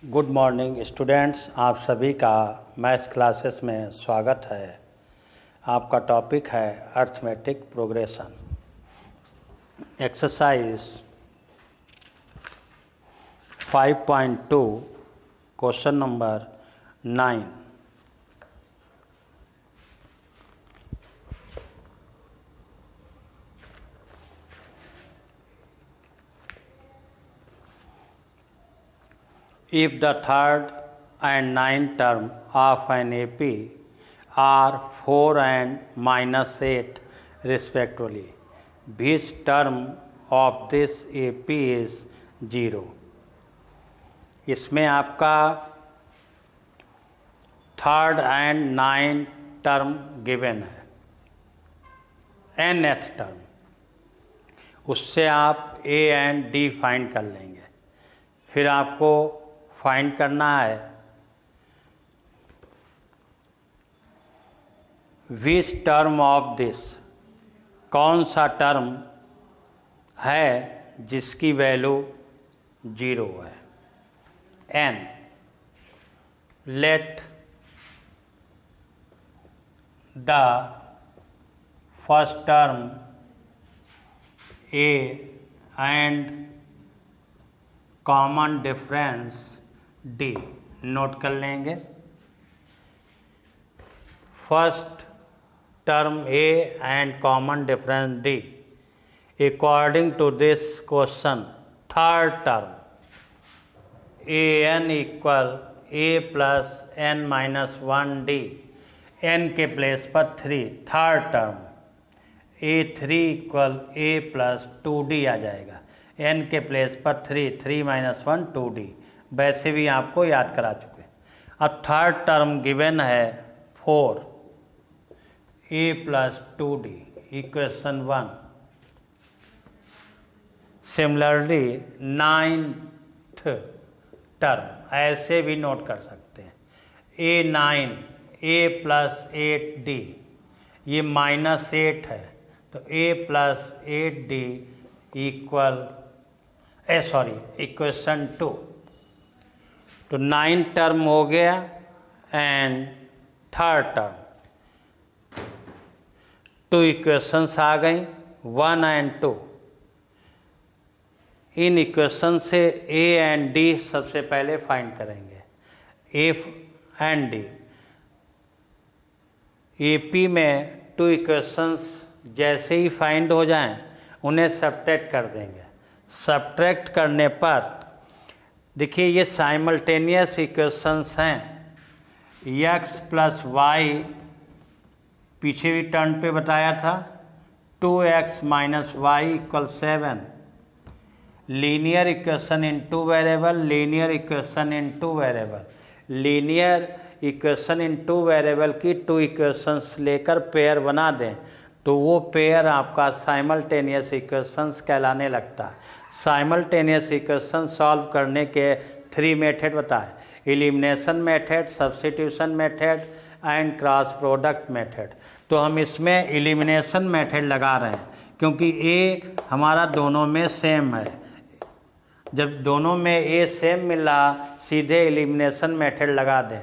Good morning students, आप सभी का मैथ्स क्लासेस में स्वागत है। आपका टॉपिक है arithmetic progression. Exercise 5.2 question number 9। If the third and ninth term of an AP are 4 and -8 respectively, which term of this AP is 0? इसमें आपका third and ninth term given है, nth term, उससे आप A and D find कर लेंगे। फिर आपको find करना है विच टर्म ऑफ दिस, कौन सा टर्म है जिसकी वैल्यू 0 है। n let the first term A and common difference D note कर लेंगे। First term A and common difference D। According to this question, third term an equal A plus n minus 1D, n के place पर 3, third term A3 equal A plus 2D आ जाएगा। n के place पर 3 minus 1 2D, वैसे भी आपको याद करा चुके। अब थर्ड टर्म गिवन है 4 A plus 2D, equation 1। Similarly ninth term ऐसे भी नोट कर सकते हैं, A9 A प्लस 8D, ये -8 है तो A plus 8D equal equation 2। तो 9 टर्म हो गया एंड थर्ड टर्म, 2 इक्वेशंस आ गई 1 एंड 2। इन इक्वेशन से A एंड D सबसे पहले फाइंड करेंगे। A एंड D AP में 2 इक्वेशंस जैसे ही फाइंड हो जाएं उन्हें सब्ट्रैक्ट कर देंगे। सब्ट्रैक्ट करने पर देखिए ये साइमल्टेनियस इक्वेशंस हैं। x प्लस वाई पीछे भी टर्न पे बताया था, 2x minus Y equal 7। Linear equation in 2 variable, linear equation in 2 variable. Linear equation in 2 variable की 2 इक्वेशंस लेकर पेयर बना दें तो वो पेयर आपका साइमल्टेनियस इक्वेशंस कहलाने लगता है। साइमल्टेनियस इक्वेशन सॉल्व करने के 3 मेथड बताए, elimination method, substitution method and cross product method. तो हम इसमें एलिमिनेशन मेथड लगा रहे हैं क्योंकि A हमारा दोनों में सेम है। जब दोनों में A सेम मिला, सीधे एलिमिनेशन मेथड लगा दें।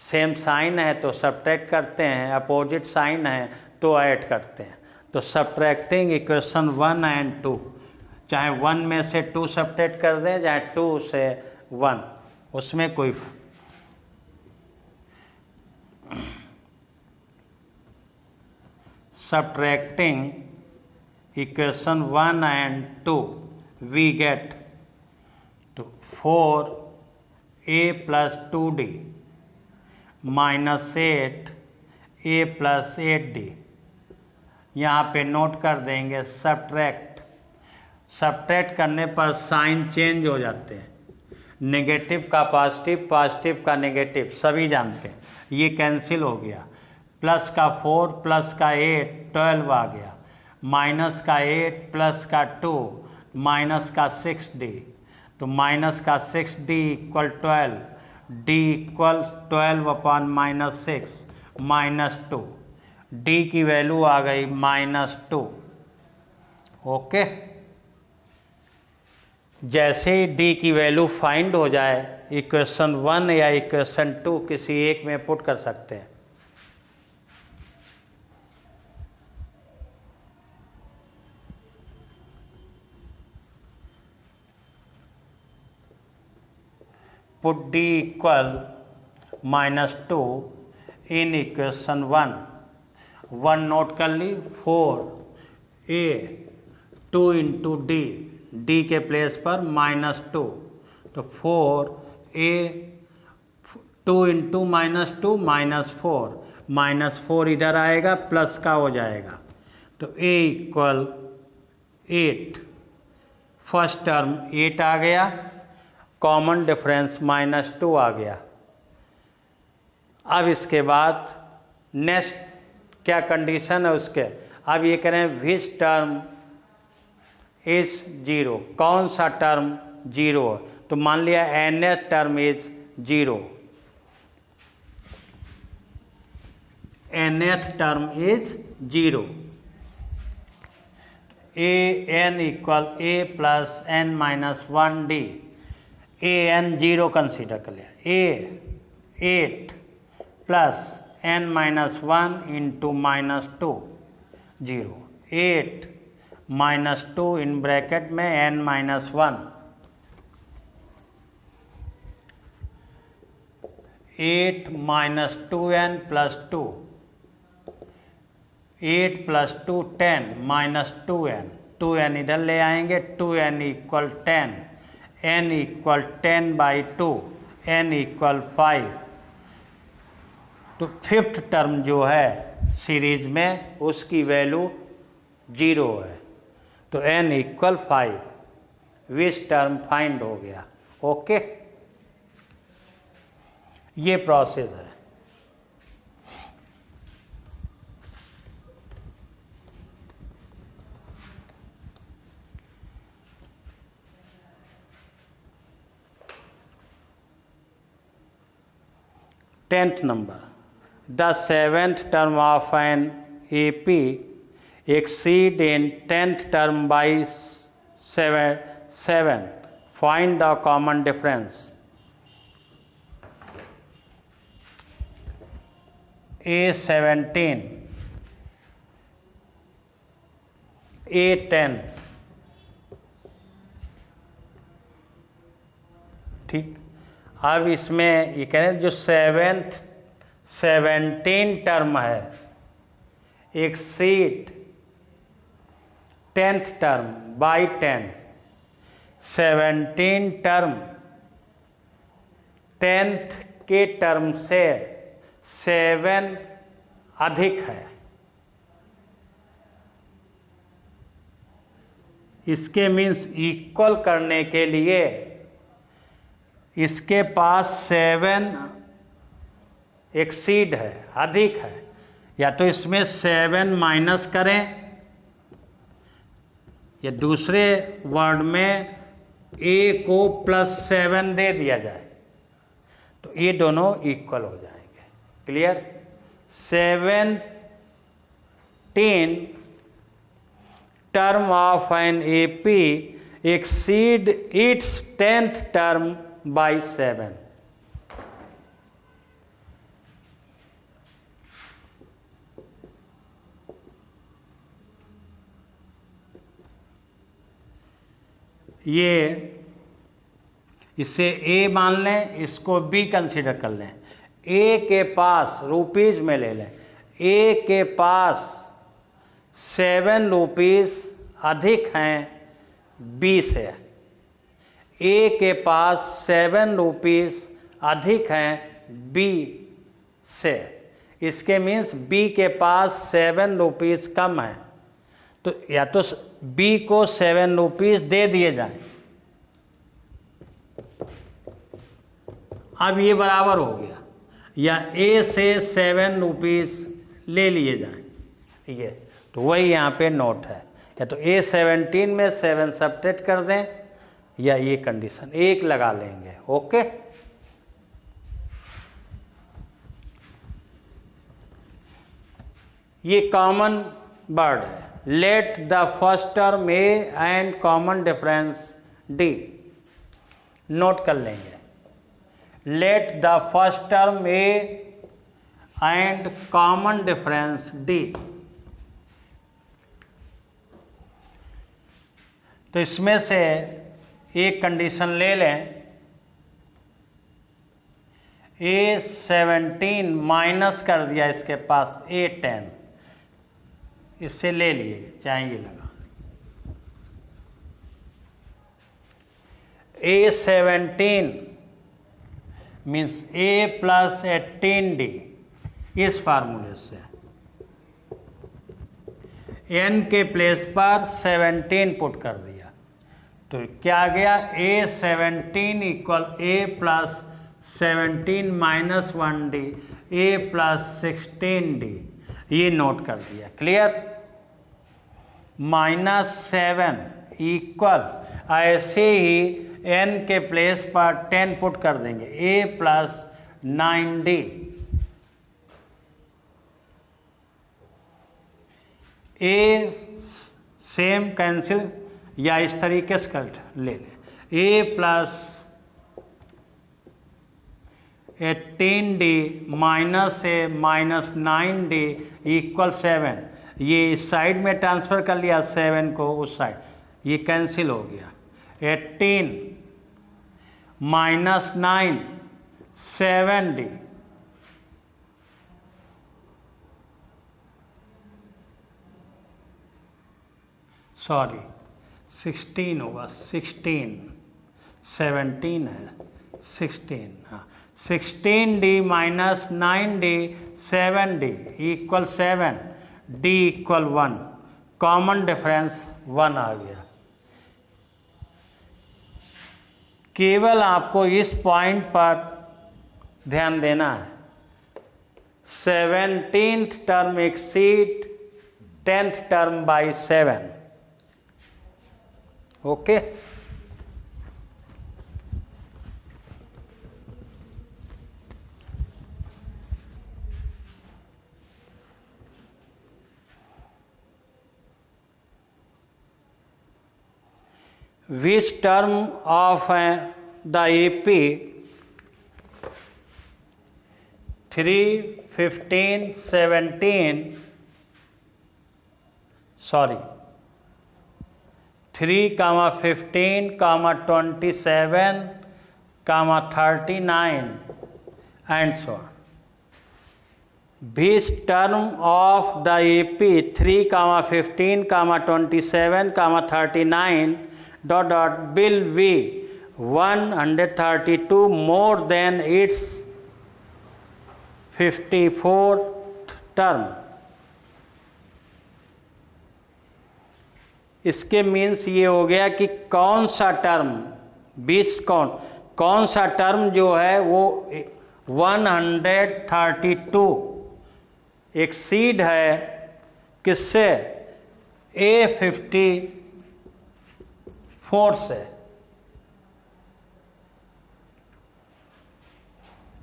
सेम साइन है तो सब्ट्रैक्ट करते हैं, अपोजिट साइन है तो ऐड करते हैं। तो सब्ट्रैक्टिंग इक्वेशन 1 एंड 2, चाहे 1 में से 2 सब्ट्रैक्ट कर दें, चाहे 2 से 1, उसमें कोई subtracting equation 1 and 2 we get to 4A plus 2D minus 8 A plus 8D। यहाँ पे नोट कर देंगे सब्ट्रैक्ट। सब्ट्रैक्ट करने पर साइन चेंज हो जाते हैं, नेगेटिव का पॉजिटिव, पॉजिटिव का नेगेटिव, सभी जानते हैं। ये कैंसिल हो गया। प्लस का 4 प्लस का 8 12 आ गया, माइनस का 8 प्लस का 2 माइनस का 6D, तो माइनस का 6D equal 12, D equal 12 upon -6 -2, D की वैल्यू आ गई -2। ओके, जैसे ही डी की वैल्यू फाइंड हो जाए इक्वेशन 1 या इक्वेशन 2 किसी एक में पुट कर सकते हैं। Put D equal -2 in equation 1 note कर ली, 4a 2 इंटू डी के प्लेस पर -2, तो 4a 2 इंटू -2 -4 इधर आएगा प्लस का हो जाएगा, तो a इक्वल 8। फर्स्ट टर्म 8 आ गया, कॉमन डिफरेंस -2 आ गया। अब इसके बाद नेक्स्ट क्या कंडीशन है उसके, अब ये करें विच टर्म इज 0, कौन सा टर्म 0 है, तो मान लिया nth term is 0, nth term is 0, an equal a plus n minus 1d, an 0 consider कर लिया, a 8 plus n minus 1 into -2 0, 8 -2 in bracket में n minus 1, 8 minus 2n plus 2, 8 plus 2 10 minus 2n इधर ले आएंगे, 2n equal 10, n equal 10/2, n equal 5। तो fifth term जो है series में उसकी वैल्यू 0 है, तो n equal 5, which term find हो गया। ओके, ये प्रोसेस है। Tenth number, the seventh term of an AP exceed in 10th term by 7. Find the common difference. A17, A10, ठीक। अब इसमें ये कह रहे हैं जो 17 टर्म है exceed 10th term by 10, 17 term 10th के टर्म से 7 अधिक है। इसके मीन्स इक्वल करने के लिए इसके पास 7 एक्सीड है, अधिक है, या तो इसमें 7 माइनस करें या दूसरे वर्ड में a को +7 दे दिया जाए, तो ये दोनों इक्वल हो जाएंगे। Clear? 17 term of an AP exceed its 10th term by 7. ये इसे A मान लें, इसको B कंसीडर कर लें। A के पास रुपीज़ में ले लें, A के पास 7 रुपीज़ अधिक हैं B से। A के पास 7 रुपीज़ अधिक हैं B से। इसके मीन्स B के पास 7 रुपीज़ कम है, तो या तो B को 7 रुपीज़ दे दिए जाएं। अब ये बराबर हो गया, या A से 7 रुपीज़ ले लिए जाएं। ये तो वही यहाँ पे नोट है, या तो A17 में 7 सब्ट्रैक्ट कर दें, या ये कंडीशन 1 लगा लेंगे। ओके, ये कॉमन वर्ड है। Let the first term A and common difference D naught कर लेंगे। Late the first term A and common difference D. तो इसमें से एक कंडीशन ले लें, A17 माइनस कर दिया इसके पास A10, इससे ले लिए जाएंगे लगा। A17 means A plus 18D, इस फार्मूले से n के प्लेस पर 17 पुट कर दिया, तो क्या आ गया, A17 equal A plus 17 minus 1D A plus 16D, ये नोट कर दिया। क्लियर। -7 इक्वल, ऐसे ही n के प्लेस पर 10 पुट कर देंगे, A plus 9D A same cancel या इस तरीके से कर ले लें, A plus 18D minus A minus 9D equal 7, ये इस साइड में ट्रांसफ़र कर लिया 7 को उस साइड, ये कैंसिल हो गया। 18 माइनस 9 7D, सॉरी 16 होगा, 16 17 है 16, हाँ 16D minus 9D 7D equal 7, D equal 1, common difference 1 आ गया। केवल आपको इस पॉइंट पर ध्यान देना है, 17th term exceed 10th term by 7। Okay. Which term of the AP 3, 15, 17, sorry 3, 15, 27, 39 and so on. Which term of the AP 3, 15, 27, 39 dot dot will be 132 more than its 54th term। इसके means ये हो गया कि कौन सा term, 20 कौन सा term जो है वो 132 एक्सीड है किससे, A54 से।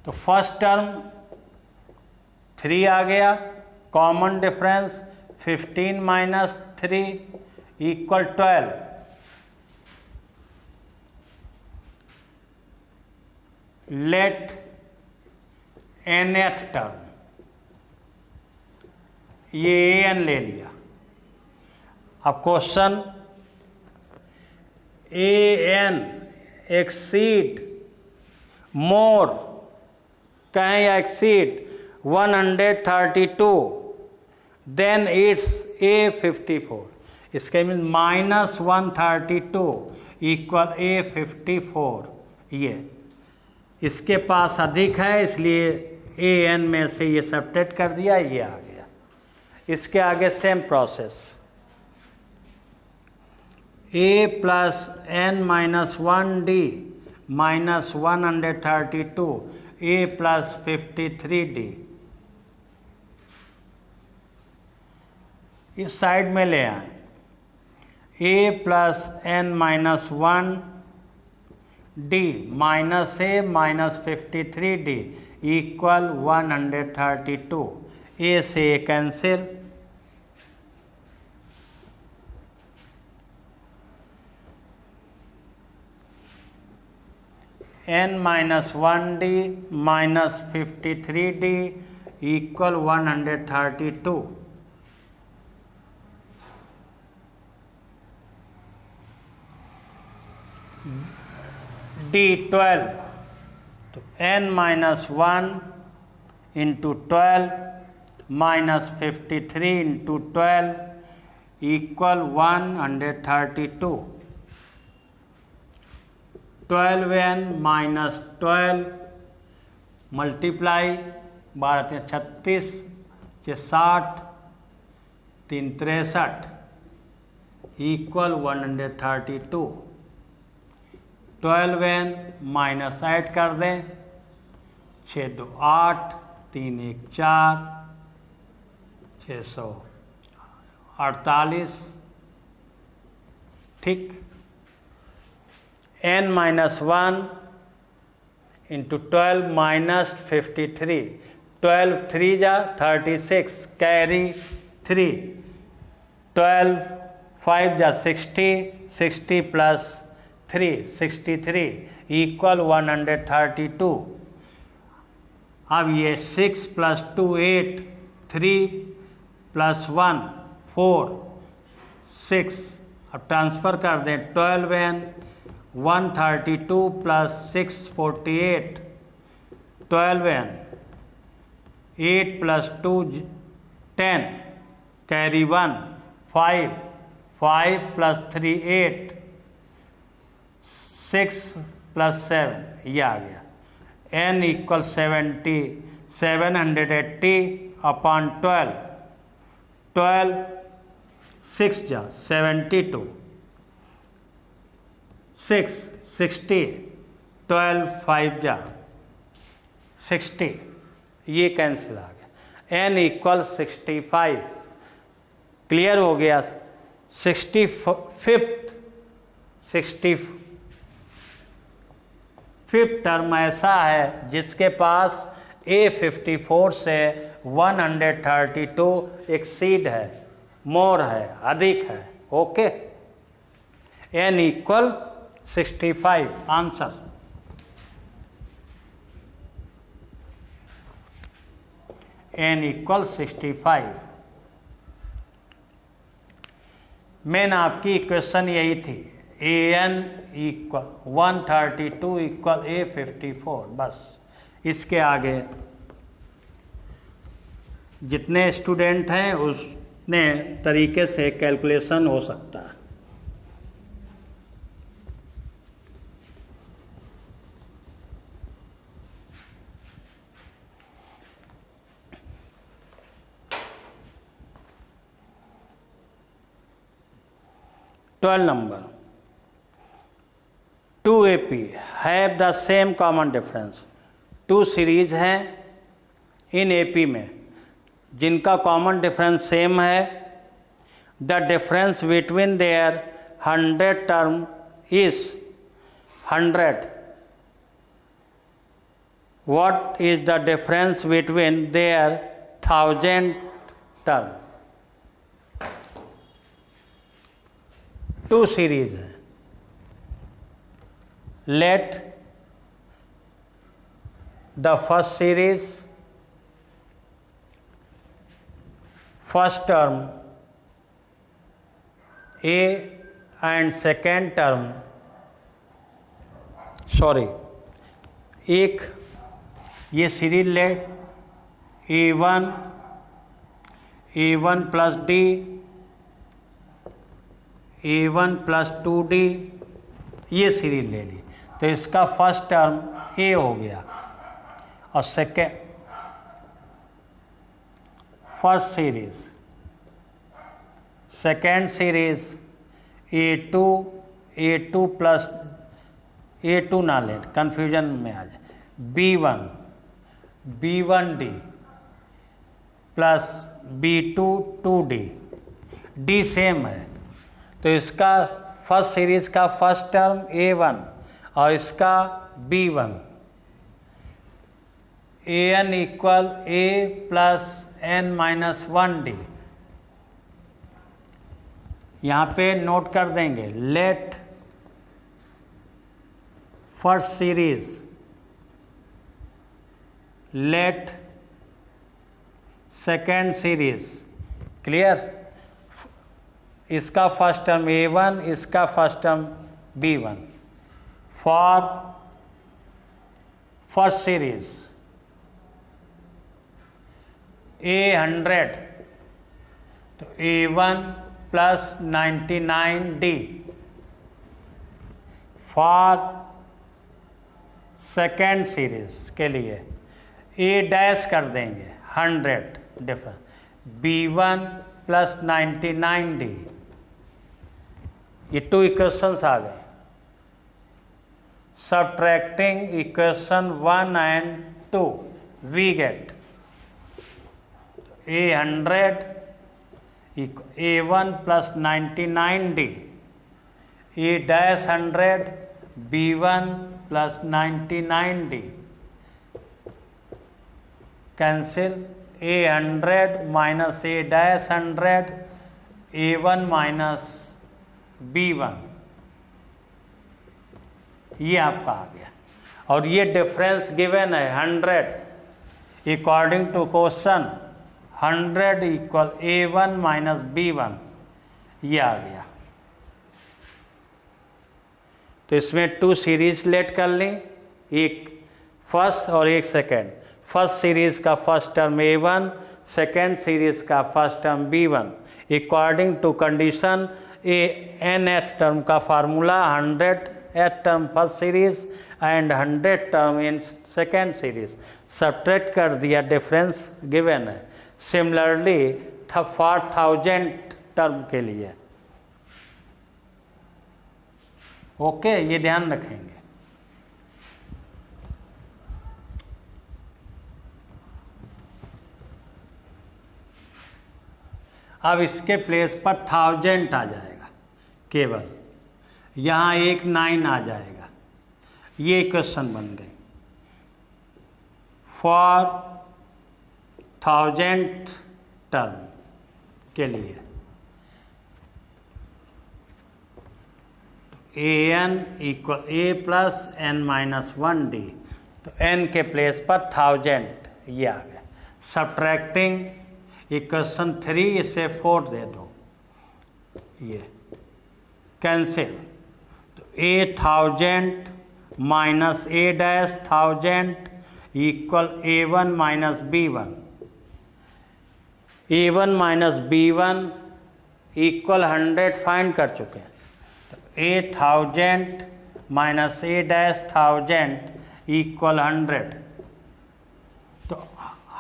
तो फर्स्ट टर्म 3 आ गया, common difference 15 minus 3 equal 12। Let nth term, ये an ले लिया। अब क्वेश्चन, an एक्सीड मोर कहें या एक्सीड 132 देन इट्स A54, इसके मीन -132 इक्वल A54। ये इसके पास अधिक है इसलिए an में से ये सब्ट्रैक्ट कर दिया, ये आ गया। इसके आगे same process, A plus n minus 1D minus 132 A plus 53D, इस साइड में ले आए। A plus n minus 1D minus A minus 53D equal 132, A से A cancel, n minus 1d minus 53d equal 132। d12 तो n minus 1 into 12 minus 53 into 12 equal 132। 12n minus 12 multiply 12 36 60 3 63 equal 132। 12n minus add कर दें 6 2 8 3 1 4 648। ठीक। n minus 1 into 12 minus 53 12 3 जा 36 carry 3 12 5 जा 60 60 plus 3 63 equal 132। अब ये 6 plus 2 8 3 plus 1 4 6। अब transfer कर दें 12n 132 plus 648 12n 8 plus 2 10 carry 1 5 5 plus 3 8 6 plus 7 ये आ गया। n इक्वल 780 अपॉन 12 12 6 जा 72 6 60 12 5 जा 60 ये कैंसिल आ गया। n इक्वल 65 क्लियर हो गया। 65th टर्म ऐसा है जिसके पास A54 से 132 एक्सीड है, मोर है, अधिक है। Okay, n equal 65 answer. n equal 65 main आपकी इक्वेशन यही थी। an equal 132 equal A54। बस इसके आगे जितने स्टूडेंट हैं उसने तरीके से कैलकुलेशन हो सकता है। Twelve number 2AP have the same common difference. 2 series हैं इन AP में जिनका कॉमन डिफरेंस सेम है। The difference between their 100 term is 100। What is the difference between their 1000 term. 2 series है। Let the first series first term A and second term एक ये series ले A1 plus D A1 plus 2D ये series ले ली तो इसका first term A हो गया और first series second series A2 plus A2 ना ले, कन्फ्यूजन में आ जाए। B1D plus B2 2D D same है तो इसका फर्स्ट सीरीज का फर्स्ट टर्म A1 और इसका B1। AN equal A plus N minus 1D। यहाँ पे नोट कर देंगे let first series let second series, clear. इसका फर्स्ट टर्म A1, इसका first term B1 for first series A100, तो A1 plus 99D for second series के लिए A dash कर देंगे 100 डिफरेंस B1 प्लस 99D। ये 2 इक्वेशंस आ गए। Subtracting equation 1 and 2 we get A100 A1 plus 99D A dash 100 B1 plus 99D cancel A100 minus A dash 100 A1 minus B1, ये आपका आ गया। और ये डिफरेंस गिवन है 100 according to question 100 equal A1 minus B1, ये आ गया। तो इसमें 2 सीरीज लेट कर ली, एक फर्स्ट और एक सेकेंड। फर्स्ट सीरीज का first term A1, second series का first term B1 according to condition nth term का formula 100th term first series and 100 term in second series. Subtract कर दिया, डिफरेंस गिवन है। सिमिलरली फॉर 1000 टर्म के लिए, okay, ये ध्यान रखेंगे। अब इसके प्लेस पर 1000 आ जाएगा केवल, यहाँ एक 9 आ जाएगा। ये इक्वेशन बन गई फॉर 1000 टर्म के लिए। an equal A plus n minus 1D, तो n के प्लेस पर 1000 ये आ गया। सब्ट्रैक्टिंग इक्वेशन 3 इसे 4 दे दो, ये कैंसिल, तो A1000 minus A dash 1000 equal A1 minus B1। A1 minus B1 equal 100 find कर चुके हैं। तो A1000 minus A dash 1000 equal 100, तो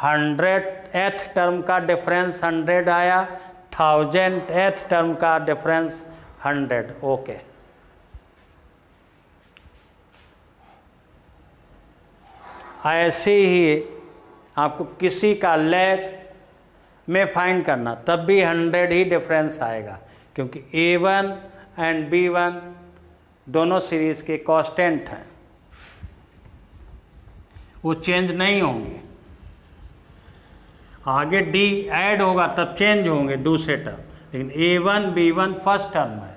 100th टर्म का डिफरेंस 100 आया, 1000th टर्म का डिफरेंस 100, ओके। ऐसे ही आपको किसी का लेग में फाइंड करना, तब भी 100 ही डिफरेंस आएगा, क्योंकि A1 एंड B1 दोनों सीरीज के कांस्टेंट हैं, वो चेंज नहीं होंगे। आगे D ऐड होगा तब चेंज होंगे दूसरे टर्म, लेकिन A1 B1 फर्स्ट टर्म है।